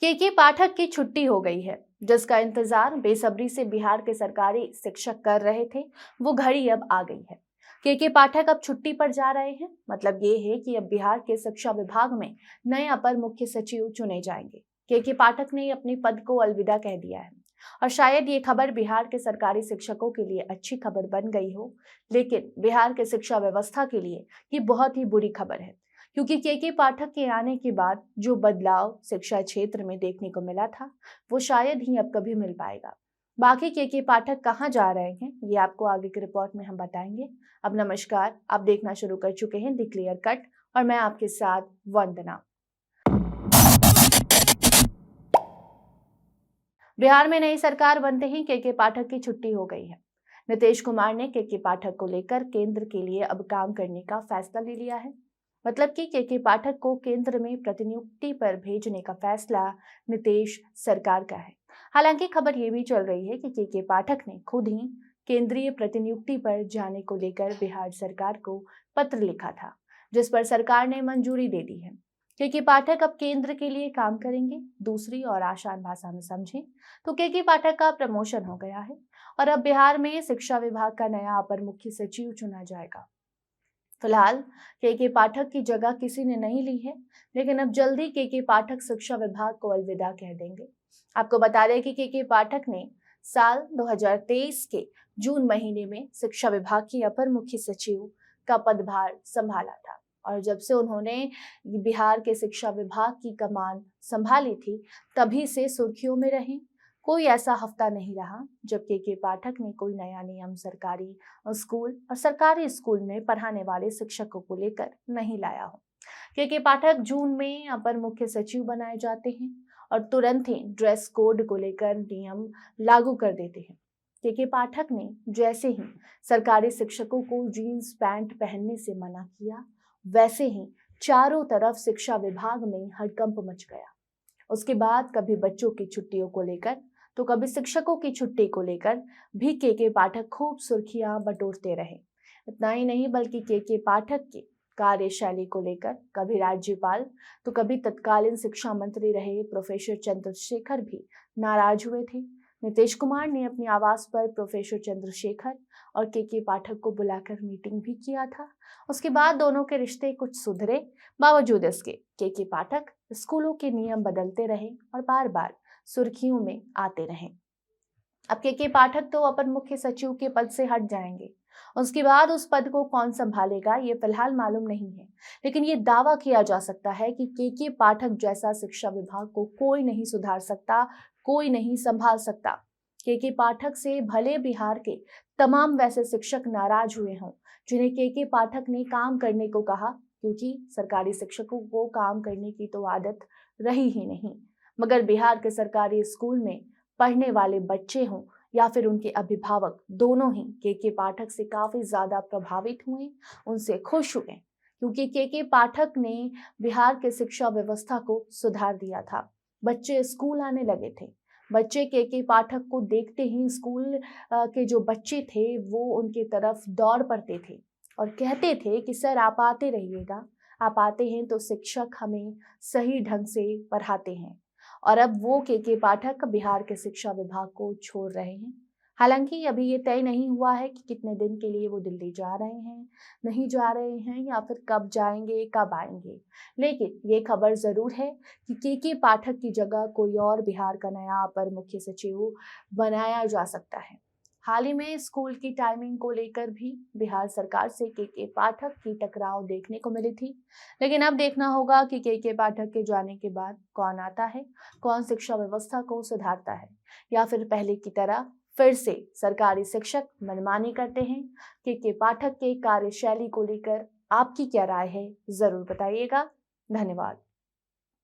के पाठक की छुट्टी हो गई है। जिसका इंतजार बेसब्री से बिहार के सरकारी शिक्षक कर रहे थे, वो घड़ी अब आ गई है। के पाठक अब छुट्टी पर जा रहे हैं। मतलब ये है कि अब बिहार के शिक्षा विभाग में नए अपर मुख्य सचिव चुने जाएंगे। के पाठक ने अपने पद को अलविदा कह दिया है। और शायद ये खबर बिहार के सरकारी शिक्षकों के लिए अच्छी खबर बन गई हो, लेकिन बिहार के शिक्षा व्यवस्था के लिए ये बहुत ही बुरी खबर है। क्योंकि के पाठक के आने के बाद जो बदलाव शिक्षा क्षेत्र में देखने को मिला था, वो शायद ही अब कभी मिल पाएगा। बाकी के पाठक कहाँ जा रहे हैं, ये आपको आगे की रिपोर्ट में हम बताएंगे। अब नमस्कार, आप देखना शुरू कर चुके हैं द क्लियर कट और मैं आपके साथ वंदना। बिहार में नई सरकार बनते ही के पाठक की छुट्टी हो गई है। नीतीश कुमार ने के पाठक को लेकर केंद्र के लिए अब काम करने का फैसला ले लिया है। मतलब कि के पाठक को केंद्र में प्रतिनियुक्ति पर भेजने का फैसला नीतीश सरकार का है। हालांकि खबर ये भी चल रही है कि के पाठक ने खुद ही केंद्रीय प्रतिनियुक्ति पर जाने को लेकर बिहार सरकार को पत्र लिखा था, जिस पर सरकार ने मंजूरी दे दी है। के पाठक अब केंद्र के लिए काम करेंगे। दूसरी और आसान भाषा में समझें तो के पाठक का प्रमोशन हो गया है और अब बिहार में शिक्षा विभाग का नया अपर मुख्य सचिव चुना जाएगा। फिलहाल के पाठक की जगह किसी ने नहीं ली है, लेकिन अब जल्दी के पाठक शिक्षा विभाग को अलविदा कह देंगे। आपको बता दें कि के पाठक ने साल 2023 के जून महीने में शिक्षा विभाग की अपर मुख्य सचिव का पदभार संभाला था और जब से उन्होंने बिहार के शिक्षा विभाग की कमान संभाली थी, तभी से सुर्खियों में रहे। कोई ऐसा हफ्ता नहीं रहा जब के पाठक ने कोई नया नियम सरकारी स्कूल और सरकारी स्कूल में पढ़ाने वाले शिक्षकों को लेकर नहीं लाया हो। के पाठक जून में अपर मुख्य सचिव बनाए जाते हैं और तुरंत ही ड्रेस कोड को लेकर नियम लागू कर देते हैं। के पाठक ने जैसे ही सरकारी शिक्षकों को जीन्स पैंट पहनने से मना किया, वैसे ही चारों तरफ शिक्षा विभाग में हड़कंप मच गया। उसके बाद कभी बच्चों की छुट्टियों को लेकर तो कभी शिक्षकों की छुट्टी को लेकर भी के पाठक खूब सुर्खियां बटोरते रहे। इतना ही नहीं बल्कि के पाठक की कार्यशैली को लेकर कभी राज्यपाल तो कभी तत्कालीन शिक्षा मंत्री रहे प्रोफेसर चंद्रशेखर भी नाराज हुए थे। नीतीश कुमार ने अपने आवास पर प्रोफेसर चंद्रशेखर और के पाठक को बुलाकर मीटिंग भी किया था। उसके बाद दोनों के रिश्ते कुछ सुधरे। बावजूद इसके के पाठक स्कूलों के नियम बदलते रहे और बार बार सुर्खियों में आते रहे। अब के पाठक तो अपर मुख्य सचिव के पद से हट जाएंगे। उसके बाद उस पद को कौन संभालेगा ये फिलहाल मालूम नहीं है, लेकिन ये दावा किया जा सकता है कि के पाठक जैसा शिक्षा विभाग को कोई नहीं सुधार सकता, कोई नहीं संभाल सकता। के पाठक से भले बिहार के तमाम वैसे शिक्षक नाराज हुए हों जिन्हें के पाठक ने काम करने को कहा, क्योंकि सरकारी शिक्षकों को काम करने की तो आदत रही ही नहीं। मगर बिहार के सरकारी स्कूल में पढ़ने वाले बच्चे हों या फिर उनके अभिभावक, दोनों ही के पाठक से काफी ज्यादा प्रभावित हुए, उनसे खुश हुए, क्योंकि के पाठक ने बिहार के शिक्षा व्यवस्था को सुधार दिया था। बच्चे स्कूल आने लगे थे। बच्चे के पाठक को देखते ही स्कूल के जो बच्चे थे वो उनके तरफ दौड़ पड़ते थे और कहते थे कि सर आप आते रहिएगा, आप आते हैं तो शिक्षक हमें सही ढंग से पढ़ाते हैं। और अब वो के पाठक बिहार के शिक्षा विभाग को छोड़ रहे हैं। हालांकि अभी ये तय नहीं हुआ है कि कितने दिन के लिए वो दिल्ली जा रहे हैं, नहीं जा रहे हैं या फिर कब जाएंगे, कब आएंगे। लेकिन ये खबर जरूर है कि के पाठक की जगह कोई और बिहार का नया अपर मुख्य सचिव बनाया जा सकता है। हाल ही में स्कूल की टाइमिंग को लेकर भी बिहार सरकार से के पाठक की टकराव देखने को मिली थी, लेकिन अब देखना होगा कि के पाठक के जाने के बाद कौन आता है, कौन शिक्षा व्यवस्था को सुधारता है, या फिर पहले की तरह फिर से सरकारी शिक्षक मनमानी करते हैं। के पाठक के कार्यशैली को लेकर आपकी क्या राय है, जरूर बताइएगा। धन्यवाद।